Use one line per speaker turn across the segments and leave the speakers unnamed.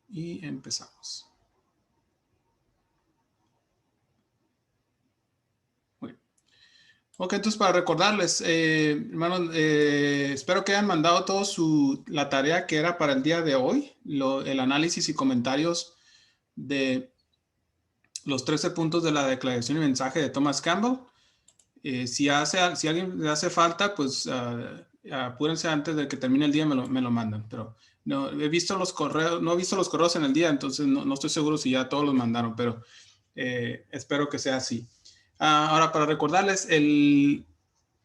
Y empezamos. Muy bien. Ok, entonces para recordarles, hermanos, espero que hayan mandado todos la tarea que era para el día de hoy, el análisis y comentarios de los 13 puntos de la declaración y mensaje de Thomas Campbell. Si alguien le hace falta, pues apúrense antes de que termine el día, me lo mandan. Pero no he visto los correos, no he visto los correos en el día, entonces no estoy seguro si ya todos los mandaron, pero espero que sea así. Ahora, para recordarles, el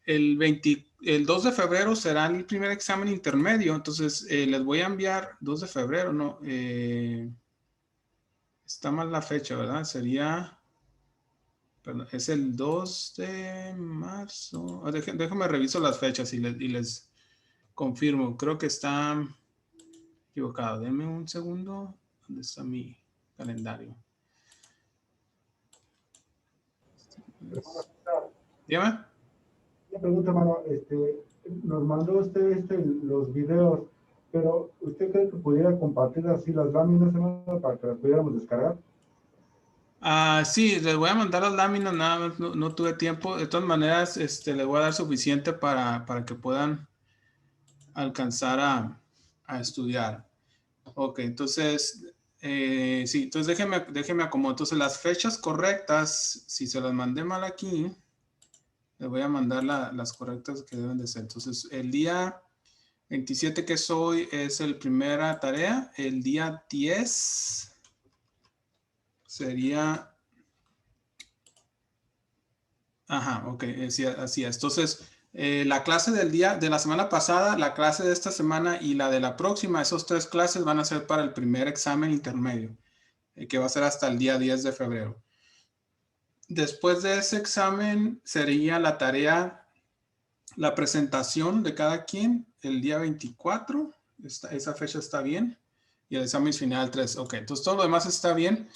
2 de febrero será el primer examen intermedio, entonces les voy a enviar 2 de febrero, no, está mal la fecha, ¿verdad? Sería... Perdón, es el 2 de marzo. Déjame reviso las fechas y les confirmo. Creo que está equivocado. Denme un segundo. ¿Dónde está mi calendario? Dígame.
Una pregunta, hermano. Nos mandó usted los videos, pero ¿usted cree que pudiera compartir así las láminas, hermano, para que las pudiéramos descargar?
Sí, les voy a mandar las láminas, nada más no tuve tiempo. De todas maneras, les voy a dar suficiente para que puedan alcanzar a estudiar. Ok, entonces, sí, entonces déjeme acomodar. Entonces, las fechas correctas, si se las mandé mal aquí, les voy a mandar las correctas que deben de ser. Entonces, el día 27 que es hoy es el primera tarea. El día 10 sería... Ajá, ok, así es. Entonces, la clase del día de la semana pasada, la clase de esta semana y la de la próxima, esos 3 clases van a ser para el primer examen intermedio, que va a ser hasta el día 10 de febrero. Después de ese examen sería la tarea, la presentación de cada quien el día 24. Esa fecha está bien. Y el examen final 3. Ok, entonces todo lo demás está bien.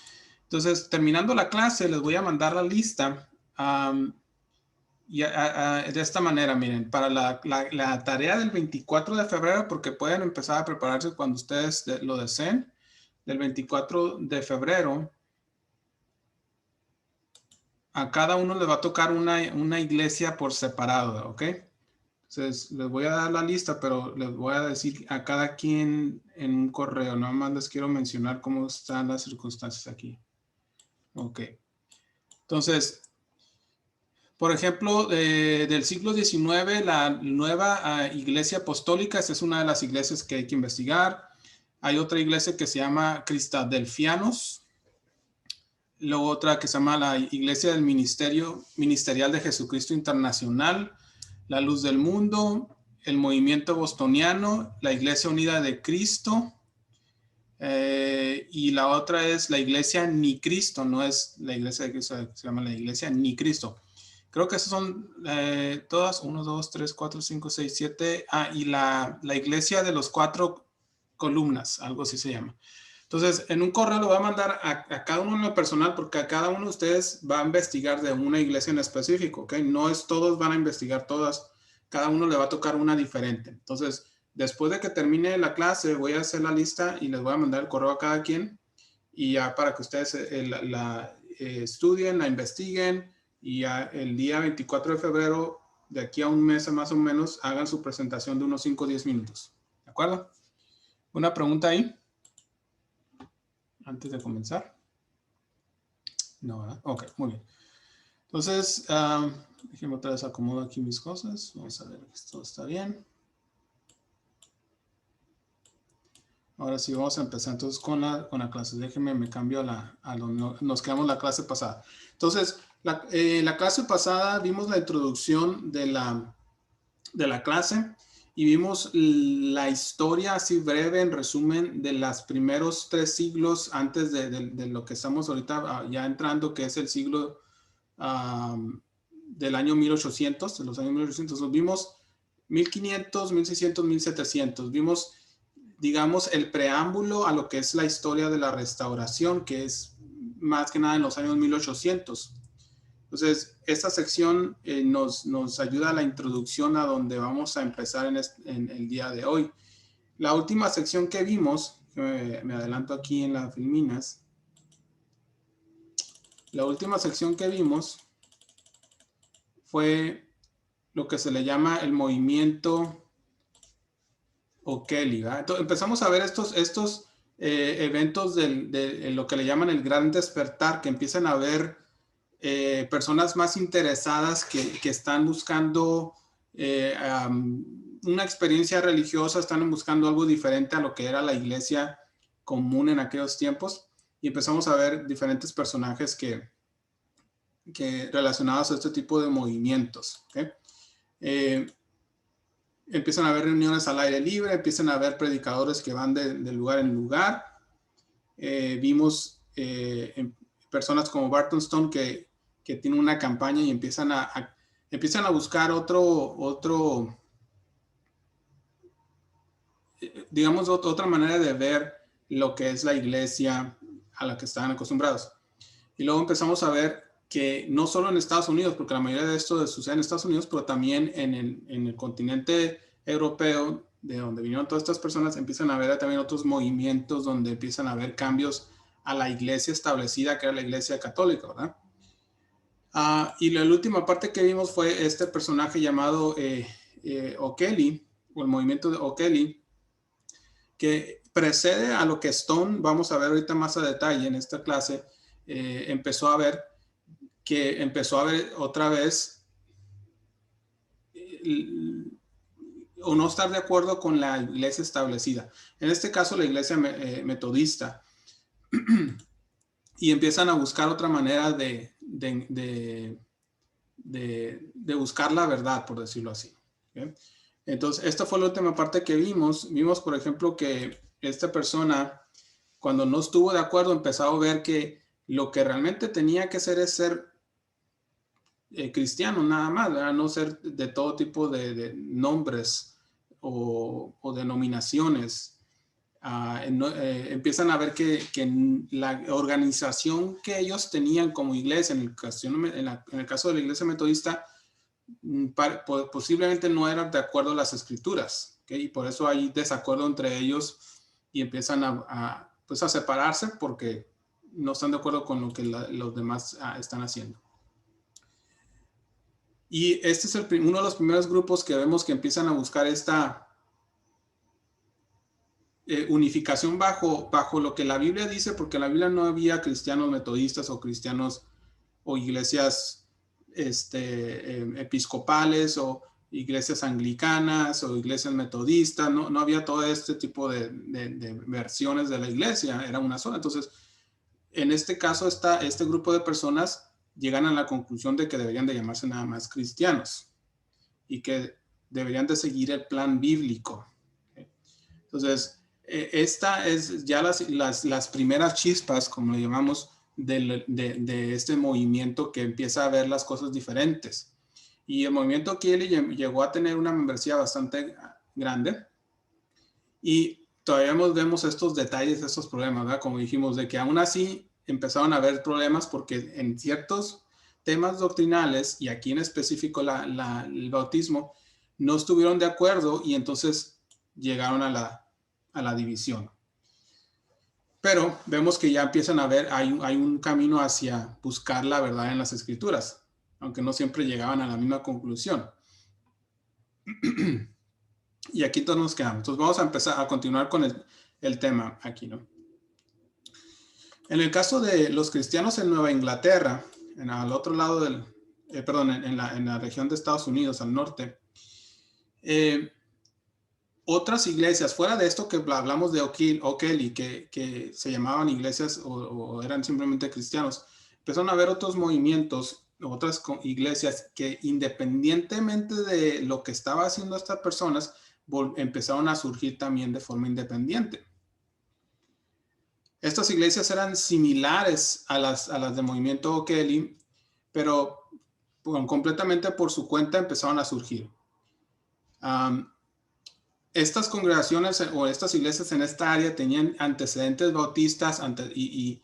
Entonces, terminando la clase, les voy a mandar la lista. De esta manera, miren, para la tarea del 24 de febrero, porque pueden empezar a prepararse cuando ustedes lo deseen, del 24 de febrero, a cada uno les va a tocar una iglesia por separado, ¿ok? Entonces, les voy a dar la lista, pero les voy a decir a cada quien en un correo. Nada más les quiero mencionar cómo están las circunstancias aquí. Ok. Entonces, por ejemplo, del siglo XIX, la nueva iglesia apostólica, esta es una de las iglesias que hay que investigar. Hay otra iglesia que se llama Cristadelfianos. Luego otra que se llama la Iglesia del Ministerial de Jesucristo Internacional, la Luz del Mundo, el Movimiento Bostoniano, la Iglesia Unida de Cristo, y la otra es la Iglesia Ni Cristo, no es la Iglesia de Cristo, se llama la Iglesia Ni Cristo. Creo que esas son todas, 1, 2, 3, 4, 5, 6, 7, y la Iglesia de los 4 columnas, algo así se llama. Entonces, en un correo lo voy a mandar a cada uno en lo personal, porque a cada uno de ustedes va a investigar de una iglesia en específico, ¿ok? No es todos van a investigar todas, cada uno le va a tocar una diferente. Entonces, después de que termine la clase, voy a hacer la lista y les voy a mandar el correo a cada quien, y ya para que ustedes la estudien, la investiguen, y ya el día 24 de febrero, de aquí a un mes más o menos, hagan su presentación de unos 5 o 10 minutos. ¿De acuerdo? ¿Una pregunta ahí? Antes de comenzar. No, ¿verdad? Ok, muy bien. Entonces, déjenme otra vez acomodo aquí mis cosas. Vamos a ver que todo está bien. Ahora sí, vamos a empezar entonces con la clase. Déjenme, me cambio nos quedamos la clase pasada. Entonces, la clase pasada vimos la introducción de la clase y vimos la historia así breve, en resumen, de los primeros 3 siglos antes de lo que estamos ahorita ya entrando, que es el siglo del año 1800, de los años 1800. Nos vimos 1500, 1600, 1700. Vimos, digamos, el preámbulo a lo que es la historia de la restauración, que es más que nada en los años 1800. Entonces, esta sección nos ayuda a la introducción a donde vamos a empezar en el día de hoy. La última sección que vimos, me adelanto aquí en las filminas. La última sección que vimos fue lo que se le llama el movimiento O'Kelly. Entonces empezamos a ver estos eventos de lo que le llaman el gran despertar, que empiezan a ver personas más interesadas que están buscando una experiencia religiosa, están buscando algo diferente a lo que era la iglesia común en aquellos tiempos, y empezamos a ver diferentes personajes que relacionados a este tipo de movimientos. ¿Okay? Empiezan a haber reuniones al aire libre, empiezan a haber predicadores que van de lugar en lugar. Vimos personas como Barton Stone que tienen una campaña y empiezan a buscar digamos, otra manera de ver lo que es la iglesia a la que estaban acostumbrados. Y luego empezamos a ver que no solo en Estados Unidos, porque la mayoría de esto sucede en Estados Unidos, pero también en el continente europeo, de donde vinieron todas estas personas, empiezan a haber también otros movimientos donde empiezan a haber cambios a la iglesia establecida, que era la iglesia católica, ¿verdad? Y la última parte que vimos fue este personaje llamado O'Kelly, o el movimiento de O'Kelly, que precede a lo que Stone, vamos a ver ahorita más a detalle en esta clase, empezó a ver otra vez o no estar de acuerdo con la iglesia establecida. En este caso, la iglesia metodista. Y empiezan a buscar otra manera de buscar la verdad, por decirlo así. ¿Okay? Entonces, esta fue la última parte que vimos. Vimos, por ejemplo, que esta persona, cuando no estuvo de acuerdo, empezó a ver que lo que realmente tenía que hacer es ser cristiano, nada más, ¿verdad? No ser de todo tipo de nombres o denominaciones. Empiezan a ver que la organización que ellos tenían como iglesia, en el caso de la iglesia metodista, posiblemente no era de acuerdo a las escrituras, ¿okay? Y por eso hay desacuerdo entre ellos y empiezan a separarse porque no están de acuerdo con lo que los demás están haciendo. Y este es uno de los primeros grupos que vemos que empiezan a buscar esta unificación bajo lo que la Biblia dice, porque en la Biblia no había cristianos metodistas o cristianos o iglesias episcopales o iglesias anglicanas o iglesias metodistas, no había todo este tipo de versiones de la iglesia, era una sola. Entonces, en este caso, este grupo de personas llegan a la conclusión de que deberían de llamarse nada más cristianos y que deberían de seguir el plan bíblico. Entonces, esta es ya las primeras chispas, como le llamamos, de este movimiento que empieza a ver las cosas diferentes. Y el movimiento Kelly llegó a tener una membresía bastante grande y todavía vemos estos detalles, estos problemas, ¿verdad? Como dijimos, de que aún así empezaron a haber problemas porque en ciertos temas doctrinales, y aquí en específico el bautismo, no estuvieron de acuerdo y entonces llegaron a la división. Pero vemos que ya empiezan a ver, hay un camino hacia buscar la verdad en las escrituras, aunque no siempre llegaban a la misma conclusión. Y aquí todos nos quedamos. Entonces vamos a empezar a continuar con el tema aquí, ¿no? En el caso de los cristianos en Nueva Inglaterra, al otro lado en la región de Estados Unidos, al norte, otras iglesias, fuera de esto que hablamos de O'Kelly, que se llamaban iglesias o eran simplemente cristianos, empezaron a haber otros movimientos, otras iglesias que independientemente de lo que estaba haciendo estas personas, empezaron a surgir también de forma independiente. Estas iglesias eran similares a las de movimiento O'Kelly, pero completamente por su cuenta empezaron a surgir. Estas congregaciones o estas iglesias en esta área tenían antecedentes bautistas y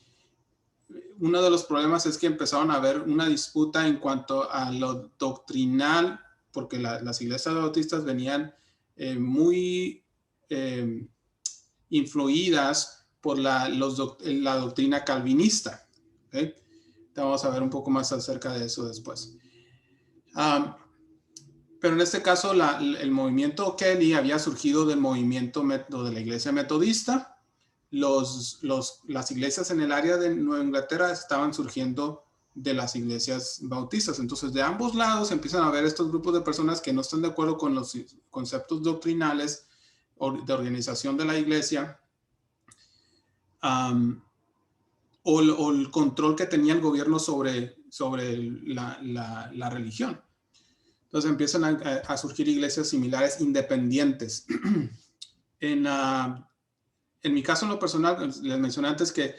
uno de los problemas es que empezaron a haber una disputa en cuanto a lo doctrinal, porque las iglesias bautistas venían muy influidas por la doctrina calvinista. ¿Okay? Vamos a ver un poco más acerca de eso después. Pero en este caso, el movimiento Kelly había surgido del movimiento de la iglesia metodista. Las iglesias en el área de Nueva Inglaterra estaban surgiendo de las iglesias bautistas. Entonces, de ambos lados empiezan a haber estos grupos de personas que no están de acuerdo con los conceptos doctrinales de organización de la iglesia, o el control que tenía el gobierno sobre la religión. Entonces empiezan a surgir iglesias similares independientes. En mi caso, en lo personal, les mencioné antes que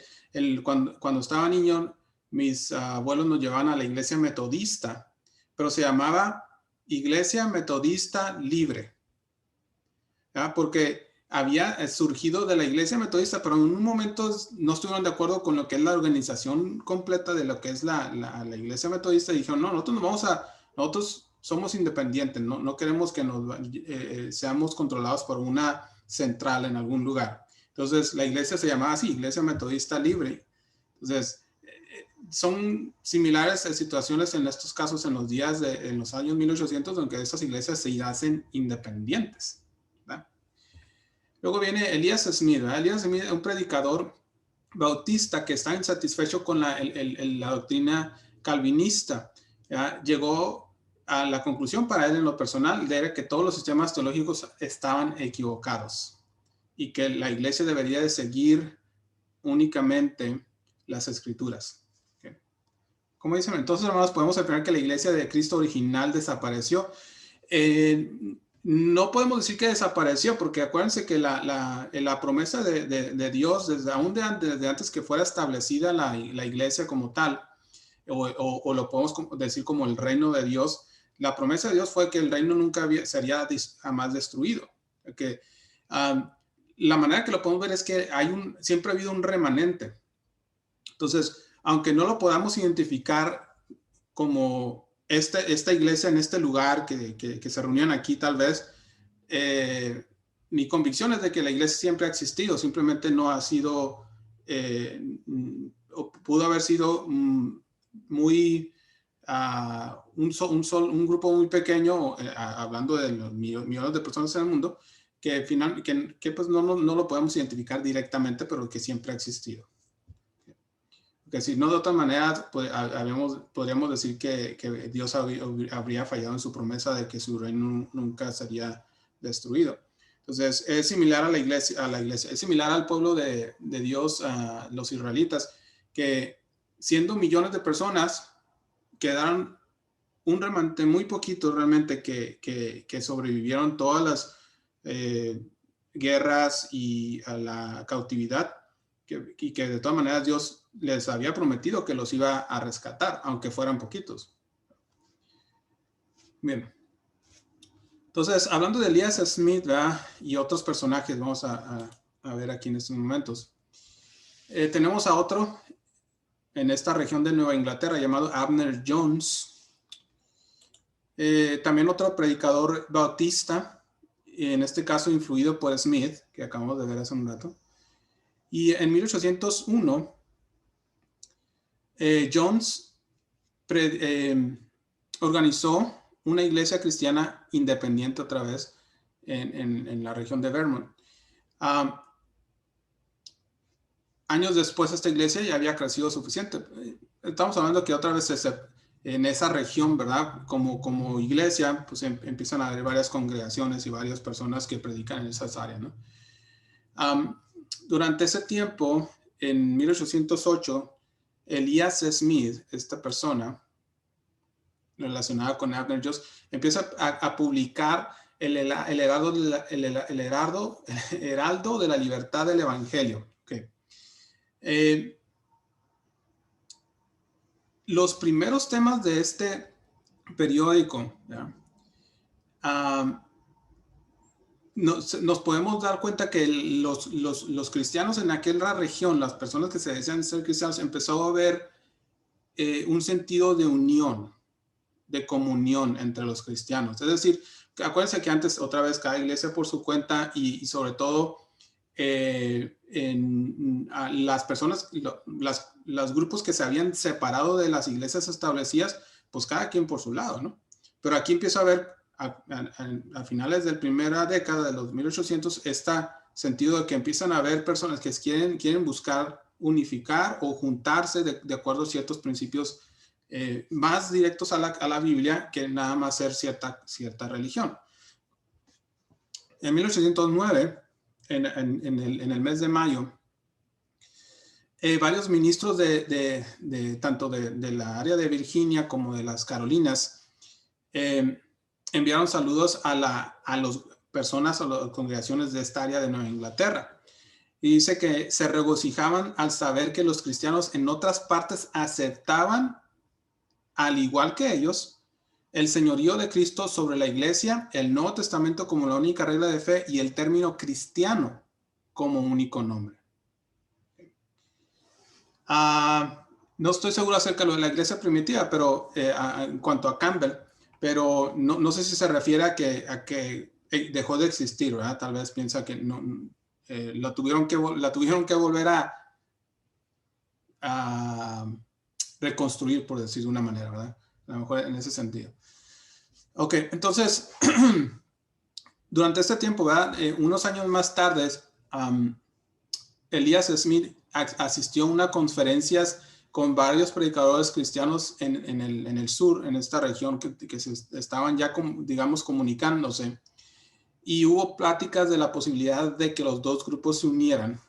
cuando estaba niño, mis abuelos nos llevaban a la iglesia metodista, pero se llamaba Iglesia Metodista Libre, ¿ya? Porque había surgido de la iglesia metodista, pero en un momento no estuvieron de acuerdo con lo que es la organización completa de lo que es la iglesia metodista, y dijeron, no, nosotros somos independientes, no queremos que seamos controlados por una central en algún lugar. Entonces la iglesia se llamaba así, Iglesia Metodista Libre. Entonces son similares situaciones en estos casos en los años 1800, donde estas iglesias se hacen independientes. Luego viene Elias Smith. Elias Smith es un predicador bautista que está insatisfecho con la doctrina calvinista. ¿Ya? Llegó a la conclusión para él en lo personal de que todos los sistemas teológicos estaban equivocados y que la iglesia debería de seguir únicamente las escrituras. ¿Okay? Como dicen, entonces, hermanos, podemos afirmar que la iglesia de Cristo original desapareció. No podemos decir que desapareció, porque acuérdense que la promesa de Dios, desde antes que fuera establecida la iglesia como tal, o lo podemos decir como el reino de Dios, la promesa de Dios fue que el reino nunca sería jamás destruido. Que, la manera que lo podemos ver es que siempre ha habido un remanente. Entonces, aunque no lo podamos identificar como esta iglesia en este lugar que se reunían aquí, tal vez, mi convicción es de que la iglesia siempre ha existido, simplemente no ha sido, o pudo haber sido muy, un grupo muy pequeño, hablando de los millones de personas en el mundo, que pues no lo podemos identificar directamente, pero que siempre ha existido. Que si no, de otra manera, podríamos decir que Dios habría fallado en su promesa de que su reino nunca sería destruido. Entonces, es similar a la iglesia, es similar al pueblo de Dios, a los israelitas, que siendo millones de personas, quedaron un remanente muy poquito realmente que sobrevivieron todas las guerras y a la cautividad, y que de todas maneras Dios les había prometido que los iba a rescatar, aunque fueran poquitos. Bien. Entonces, hablando de Elias Smith, ¿verdad? Y otros personajes, vamos a ver aquí en estos momentos. Tenemos a otro en esta región de Nueva Inglaterra llamado Abner Jones. También otro predicador bautista, en este caso influido por Smith, que acabamos de ver hace un rato. Y en 1801, Jones organizó una iglesia cristiana independiente otra vez en la región de Vermont. Años después esta iglesia ya había crecido suficiente. Estamos hablando que otra vez en esa región, ¿verdad? Como iglesia, pues empiezan a haber varias congregaciones y varias personas que predican en esas áreas, ¿no? Durante ese tiempo, en 1808, Elias Smith, esta persona relacionada con Abner Jones, empieza a publicar el heraldo de la libertad del evangelio. Okay. Los primeros temas de este periódico, nos podemos dar cuenta que los cristianos en aquella región, las personas que se decían ser cristianos, empezó a ver un sentido de unión, de comunión entre los cristianos. Es decir, acuérdense que antes, otra vez, cada iglesia por su cuenta y sobre todo a las personas, los grupos que se habían separado de las iglesias establecidas, pues cada quien por su lado, ¿no? Pero aquí empieza a ver, a finales de la primera década de los 1800, este sentido de que empiezan a haber personas que quieren buscar unificar o juntarse de acuerdo a ciertos principios más directos a la Biblia que nada más ser cierta religión. En 1809, en el mes de mayo, varios ministros tanto de la área de Virginia como de las Carolinas enviaron saludos a las personas o las congregaciones de esta área de Nueva Inglaterra. Y dice que se regocijaban al saber que los cristianos en otras partes aceptaban, al igual que ellos, el señorío de Cristo sobre la iglesia, el Nuevo Testamento como la única regla de fe y el término cristiano como único nombre. No estoy seguro acerca de la iglesia primitiva, pero en cuanto a Campbell, pero no sé si se refiere a que dejó de existir, ¿verdad? Tal vez piensa que no, la tuvieron que volver a reconstruir, por decir de una manera, ¿verdad? A lo mejor en ese sentido. Ok, entonces, durante este tiempo, ¿verdad? Unos años más tarde, Elias Smith asistió a unas conferencias con varios predicadores cristianos en el sur, en esta región que se estaban ya, digamos, comunicándose. Y hubo pláticas de la posibilidad de que los dos grupos se unieran.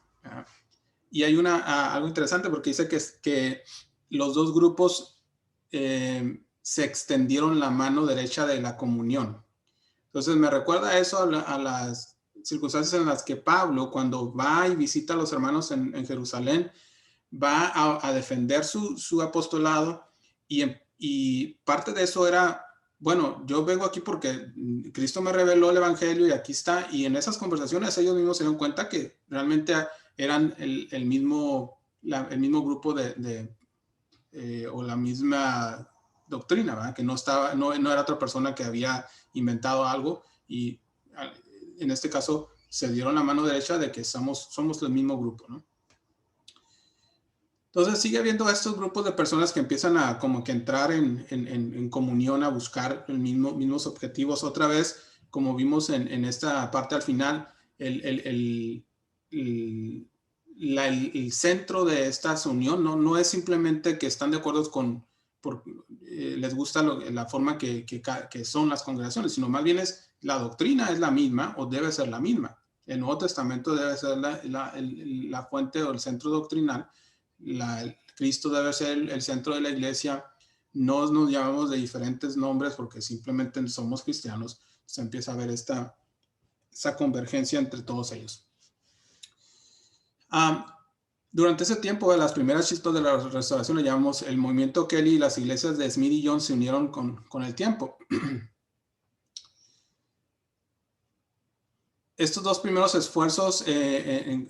Y hay algo interesante porque dice que los dos grupos se extendieron la mano derecha de la comunión. Entonces me recuerda eso a las circunstancias en las que Pablo, cuando va y visita a los hermanos en Jerusalén, va a defender su apostolado y parte de eso era, bueno, yo vengo aquí porque Cristo me reveló el evangelio y aquí está, y en esas conversaciones ellos mismos se dieron cuenta que realmente eran el mismo grupo o la misma doctrina, ¿verdad? Que no era otra persona que había inventado algo, y en este caso se dieron la mano derecha de que somos el mismo grupo, ¿no? Entonces sigue habiendo estos grupos de personas que empiezan a como que entrar en comunión, a buscar mismos objetivos. Otra vez, como vimos en esta parte al final, el centro de esta unión no es simplemente que están de acuerdo les gusta la forma que son las congregaciones, sino más bien la doctrina es la misma o debe ser la misma. El Nuevo Testamento debe ser la fuente o el centro doctrinal. Cristo debe ser el centro de la iglesia. No nos llamamos de diferentes nombres porque simplemente somos cristianos. Se empieza a ver esa convergencia entre todos ellos. Durante ese tiempo, de las primeras chispas de la restauración, le llamamos el movimiento Kelly, y las iglesias de Smith y John se unieron con el tiempo. Estos dos primeros esfuerzos,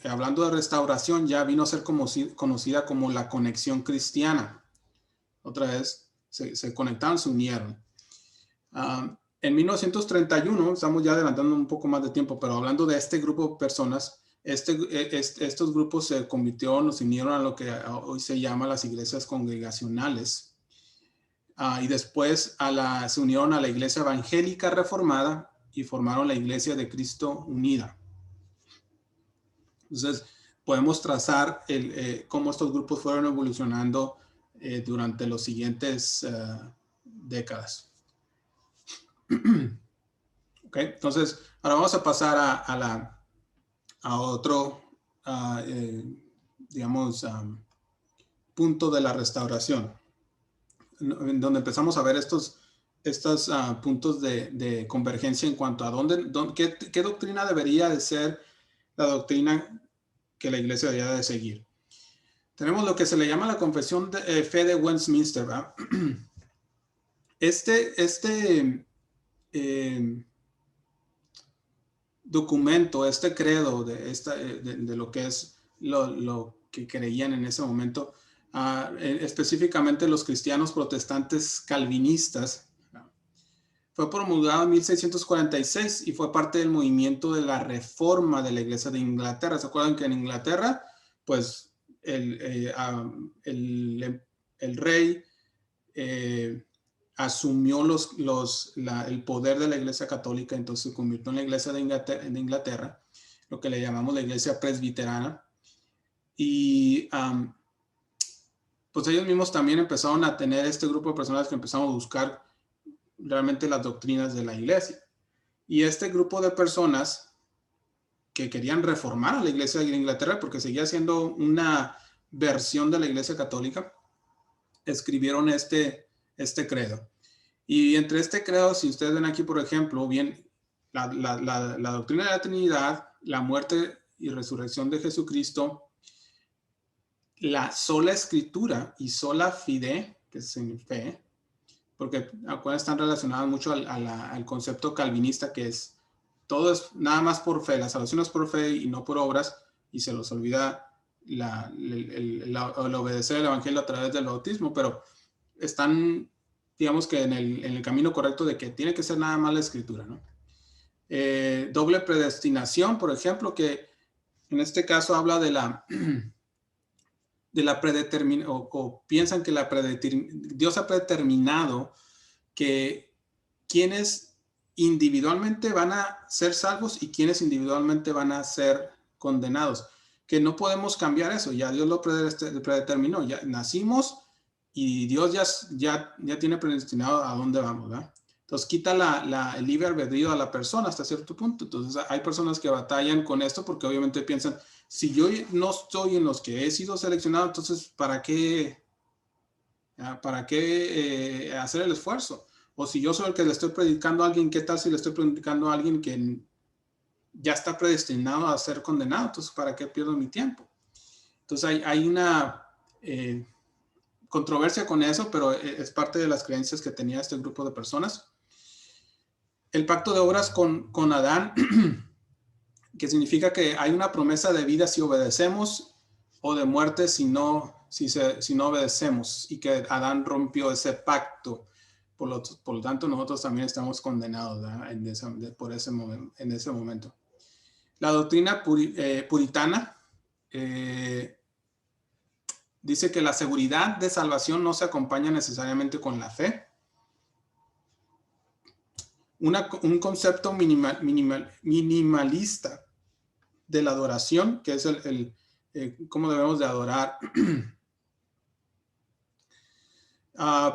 hablando de restauración, ya vino a ser conocida como la conexión cristiana. Otra vez, se conectaron, se unieron. En 1931, estamos ya adelantando un poco más de tiempo, pero hablando de este grupo de personas, estos grupos se unieron a lo que hoy se llama las iglesias congregacionales. Y después se unieron a la iglesia evangélica reformada y formaron la Iglesia de Cristo Unida. Entonces, podemos trazar cómo estos grupos fueron evolucionando durante los siguientes décadas. Okay, entonces, ahora vamos a pasar a otro, punto de la restauración, en donde empezamos a ver estos puntos de convergencia en cuanto a qué doctrina debería de ser la doctrina que la iglesia debería de seguir. Tenemos lo que se le llama la Confesión de Fe de Westminster, ¿verdad? Este documento, este credo de lo que es lo que creían en ese momento, específicamente los cristianos protestantes calvinistas, Fue promulgado en 1646 y fue parte del movimiento de la reforma de la Iglesia de Inglaterra. ¿Se acuerdan que en Inglaterra, pues, el rey asumió el poder de la Iglesia Católica, entonces se convirtió en la Iglesia de Inglaterra, lo que le llamamos la Iglesia Presbiterana. Y pues ellos mismos también empezaron a tener este grupo de personas que empezaron a buscar realmente las doctrinas de la iglesia. Y este grupo de personas que querían reformar a la iglesia de Inglaterra porque seguía siendo una versión de la iglesia católica, escribieron este credo. Y entre este credo, si ustedes ven aquí, por ejemplo, bien, la doctrina de la Trinidad, la muerte y resurrección de Jesucristo, la sola escritura y sola fide, que es fe, porque están relacionadas mucho al concepto calvinista, que es todo es nada más por fe, la salvación es por fe y no por obras, y se los olvida el obedecer el evangelio a través del bautismo, pero están, digamos que en el camino correcto de que tiene que ser nada más la escritura, ¿no? Doble predestinación, por ejemplo, que en este caso habla de la predeterminación, o piensan que Dios ha predeterminado que quienes individualmente van a ser salvos y quienes individualmente van a ser condenados, que no podemos cambiar eso, ya Dios lo predeterminó, ya nacimos y Dios ya tiene predestinado a dónde vamos, ¿verdad? Entonces quita el libre albedrío a la persona hasta cierto punto. Entonces hay personas que batallan con esto porque obviamente piensan, si yo no estoy en los que he sido seleccionado, entonces ¿para qué hacer el esfuerzo? O si yo soy el que le estoy predicando a alguien, ¿qué tal si le estoy predicando a alguien que ya está predestinado a ser condenado? Entonces, ¿para qué pierdo mi tiempo? Entonces, hay una controversia con eso, pero es parte de las creencias que tenía este grupo de personas. El pacto de obras con Adán, que significa que hay una promesa de vida si obedecemos o de muerte si no obedecemos, y que Adán rompió ese pacto. Por lo tanto, nosotros también estamos condenados en ese momento. La doctrina puritana dice que la seguridad de salvación no se acompaña necesariamente con la fe. Un concepto minimalista de la adoración, que es cómo debemos de adorar.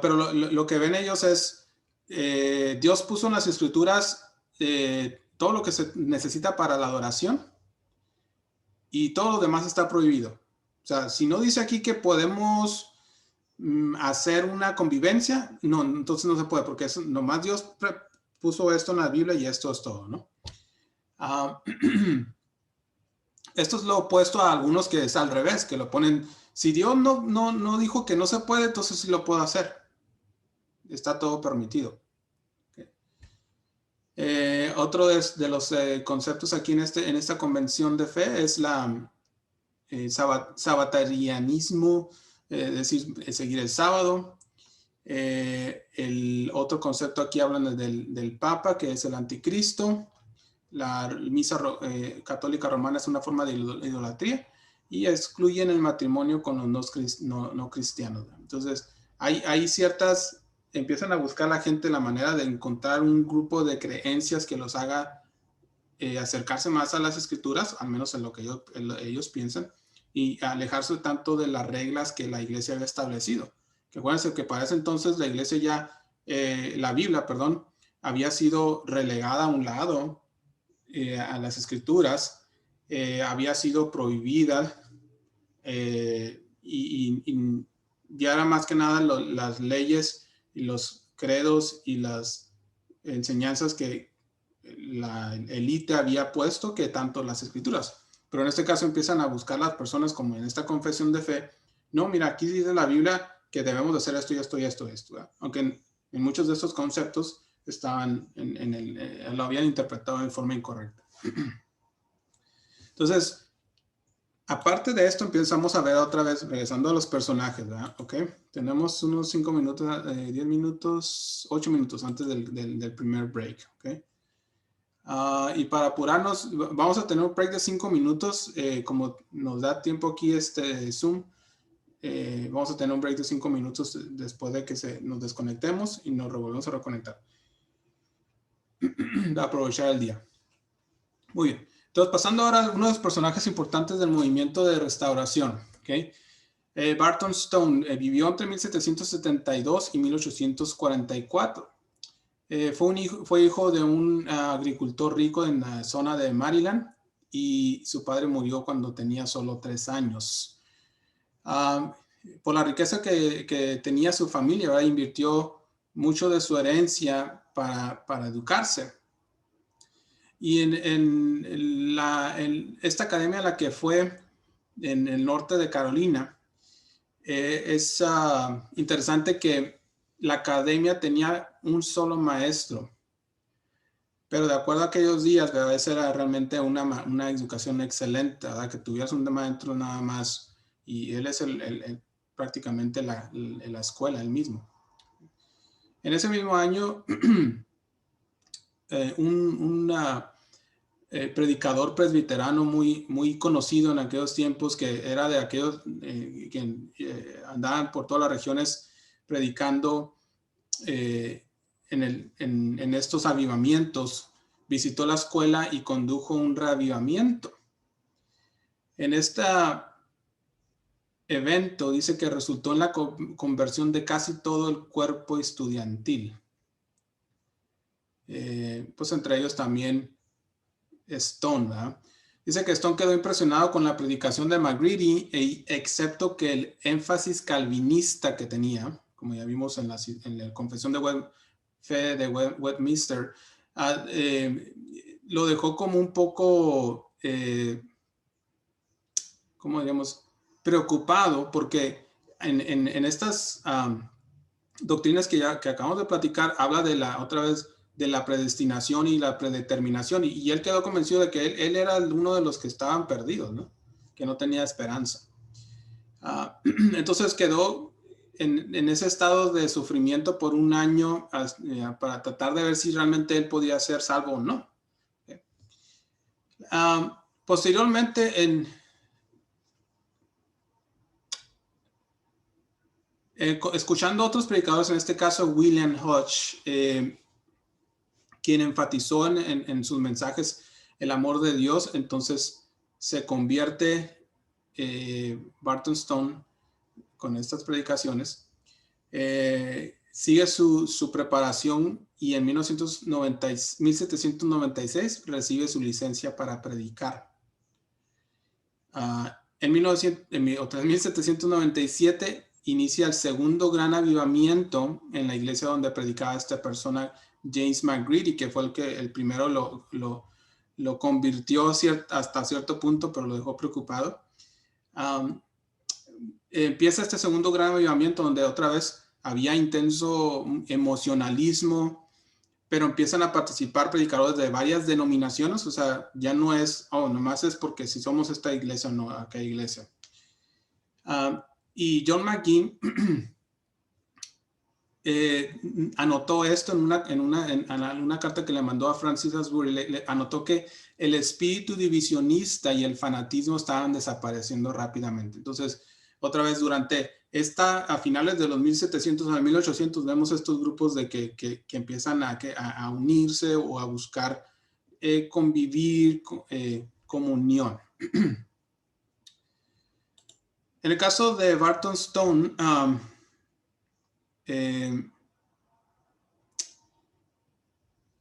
Pero lo que ven ellos es, Dios puso en las escrituras todo lo que se necesita para la adoración y todo lo demás está prohibido. O sea, si no dice aquí que podemos hacer una convivencia, no, entonces no se puede, porque nomás Dios puso esto en la Biblia y esto es todo, ¿no? Esto es lo opuesto a algunos que es al revés, que lo ponen, si Dios no dijo que no se puede, entonces sí lo puedo hacer. Está todo permitido. Otro de los conceptos aquí en esta convención de fe es sabatarianismo, es decir, seguir el sábado. El otro concepto aquí hablan del Papa, que es el anticristo. La misa católica romana es una forma de idolatría y excluyen el matrimonio con los no cristianos. Entonces, hay ciertas, empiezan a buscar la gente la manera de encontrar un grupo de creencias que los haga acercarse más a las escrituras, al menos en lo que ellos piensan, y alejarse tanto de las reglas que la iglesia había establecido. Que acuérdense que para ese entonces la iglesia la Biblia, perdón, había sido relegada a un lado, a las escrituras, había sido prohibida, y ya era más que nada las leyes y los credos y las enseñanzas que la élite había puesto que tanto las escrituras. Pero en este caso empiezan a buscar las personas, como en esta confesión de fe, no, mira, aquí dice la Biblia que debemos de hacer esto y esto y esto, ¿verdad? Aunque en muchos de estos conceptos lo habían interpretado de forma incorrecta. Entonces, Aparte de esto, empezamos a ver otra vez, regresando a los personajes, ¿verdad? Ok, tenemos unos 5 minutos, 10 minutos, 8 minutos antes del primer break, ok. Y para apurarnos, vamos a tener un break de 5 minutos, como nos da tiempo aquí este Zoom, vamos a tener un break de 5 minutos después de que nos desconectemos y nos volvemos a reconectar. De aprovechar el día. Muy bien. Entonces, pasando ahora a uno de los personajes importantes del movimiento de restauración. ¿Okay? Barton Stone vivió entre 1772 y 1844. Fue hijo de un agricultor rico en la zona de Maryland y su padre murió cuando tenía solo 3 años. Por la riqueza que tenía su familia, ¿verdad? Invirtió mucho de su herencia para educarse. Y en esta academia a la que fue en el norte de Carolina, es interesante que la academia tenía un solo maestro. Pero de acuerdo a aquellos días, ¿verdad? Esa era realmente una educación excelente, ¿verdad? Que tuvieras un maestro nada más. Y él es prácticamente la escuela, él mismo. En ese mismo año, predicador presbiterano muy conocido en aquellos tiempos, que era de aquellos que andaban por todas las regiones predicando en estos avivamientos, visitó la escuela y condujo un reavivamiento. En este evento dice que resultó en la conversión de casi todo el cuerpo estudiantil. Pues entre ellos también Stone, ¿verdad? Dice que Stone quedó impresionado con la predicación de McGready, excepto que el énfasis calvinista que tenía, como ya vimos en la Confesión de Fe de Westminster, lo dejó como un poco, ¿cómo diríamos? Preocupado, porque en estas doctrinas que acabamos de platicar, habla de otra vez de la predestinación y la predeterminación, y él quedó convencido de que él era uno de los que estaban perdidos, ¿no? Que no tenía esperanza. Entonces quedó en ese estado de sufrimiento por un año para tratar de ver si realmente él podía ser salvo o no. Posteriormente, escuchando a otros predicadores, en este caso William Hodge, quien enfatizó en sus mensajes el amor de Dios, entonces se convierte Barton Stone con estas predicaciones, sigue su preparación y en 1796 recibe su licencia para predicar. En 1797 inicia el segundo gran avivamiento en la iglesia donde predicaba esta persona, James McGready, que fue el primero lo convirtió hasta cierto punto, pero lo dejó preocupado. Empieza este segundo gran avivamiento donde otra vez había intenso emocionalismo, pero empiezan a participar predicadores de varias denominaciones, o sea, ya no es, nomás es porque si somos esta iglesia o no, aquella iglesia. Y John McGee anotó esto en una carta que le mandó a Francis Asbury, anotó que el espíritu divisionista y el fanatismo estaban desapareciendo rápidamente. Entonces, otra vez a finales de los 1700 a 1800 vemos estos grupos de que empiezan a unirse o a buscar convivir, comunión. En el caso de Barton Stone,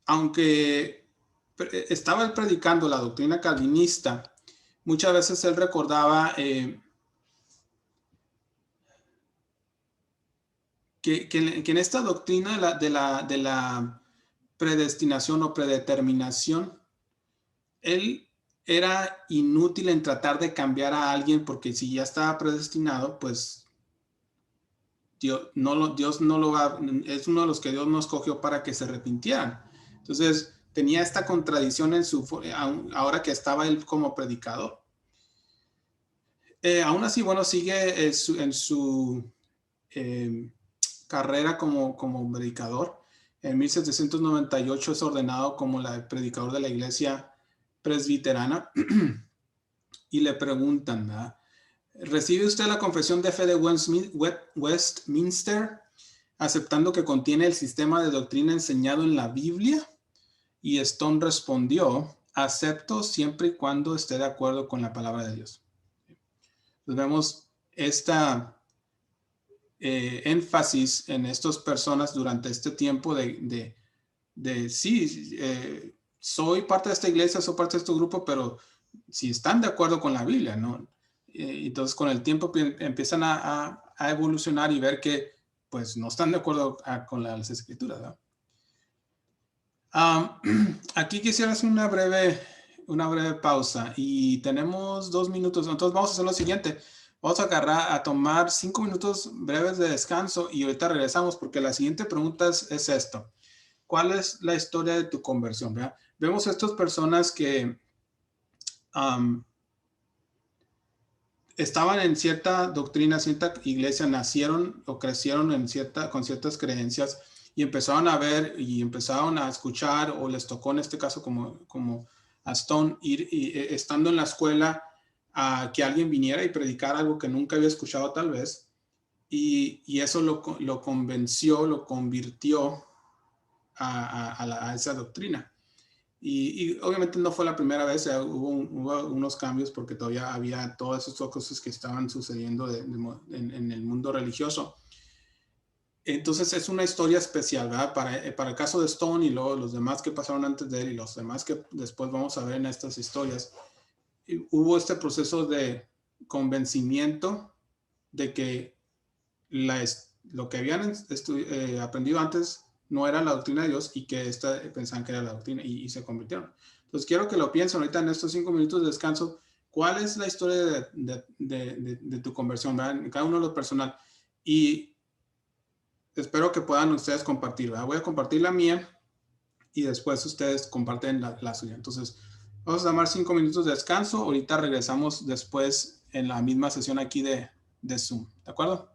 aunque estaba él predicando la doctrina calvinista, muchas veces él recordaba que en esta doctrina de la predestinación o predeterminación, él era inútil en tratar de cambiar a alguien, porque si ya estaba predestinado, pues Dios no lo va, es uno de los que Dios no escogió para que se arrepintieran. Entonces tenía esta contradicción ahora que estaba él como predicador. Aún así, bueno, sigue en su carrera como predicador. En 1798 es ordenado como el predicador de la iglesia presbiterana y le preguntan, ¿verdad? ¿Recibe usted la confesión de fe de Westminster aceptando que contiene el sistema de doctrina enseñado en la Biblia? Y Stone respondió, acepto siempre y cuando esté de acuerdo con la palabra de Dios. Entonces vemos esta énfasis en estas personas durante este tiempo sí, soy parte de esta iglesia, soy parte de este grupo, pero si están de acuerdo con la Biblia, ¿no? Entonces con el tiempo empiezan a evolucionar y ver que pues no están de acuerdo con las escrituras, ¿no? Aquí quisiera hacer una breve pausa y tenemos 2 minutos, entonces vamos a hacer lo siguiente. Vamos a tomar 5 minutos breves de descanso y ahorita regresamos porque la siguiente pregunta es esto. ¿Cuál es la historia de tu conversión? ¿Verdad? Vemos a estas personas que estaban en cierta doctrina, cierta iglesia, nacieron o crecieron con ciertas creencias y empezaron a ver y empezaron a escuchar, o les tocó en este caso como a Stone, estando en la escuela, a que alguien viniera y predicara algo que nunca había escuchado tal vez, y eso lo convenció, lo convirtió a esa doctrina. Y obviamente no fue la primera vez, hubo unos cambios porque todavía había todas estas cosas que estaban sucediendo en el mundo religioso. Entonces es una historia especial, ¿verdad? Para el caso de Stone y luego los demás que pasaron antes de él y los demás que después vamos a ver en estas historias, hubo este proceso de convencimiento de que lo que habían aprendido antes no era la doctrina de Dios y que pensaban que era la doctrina y se convirtieron. Entonces quiero que lo piensen ahorita en estos 5 minutos de descanso. ¿Cuál es la historia de tu conversión, ¿verdad? En cada uno de lo personal. Y espero que puedan ustedes compartir, ¿verdad? Voy a compartir la mía y después ustedes comparten la suya. Entonces vamos a tomar 5 minutos de descanso. Ahorita regresamos después en la misma sesión aquí de Zoom. ¿De acuerdo?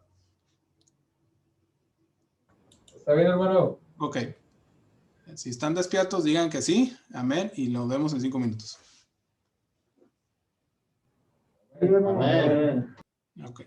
Está bien, hermano.
Ok. Si están despiertos, digan que sí. Amén. Y nos vemos en 5 minutos.
Amén.
Amén.
Ok.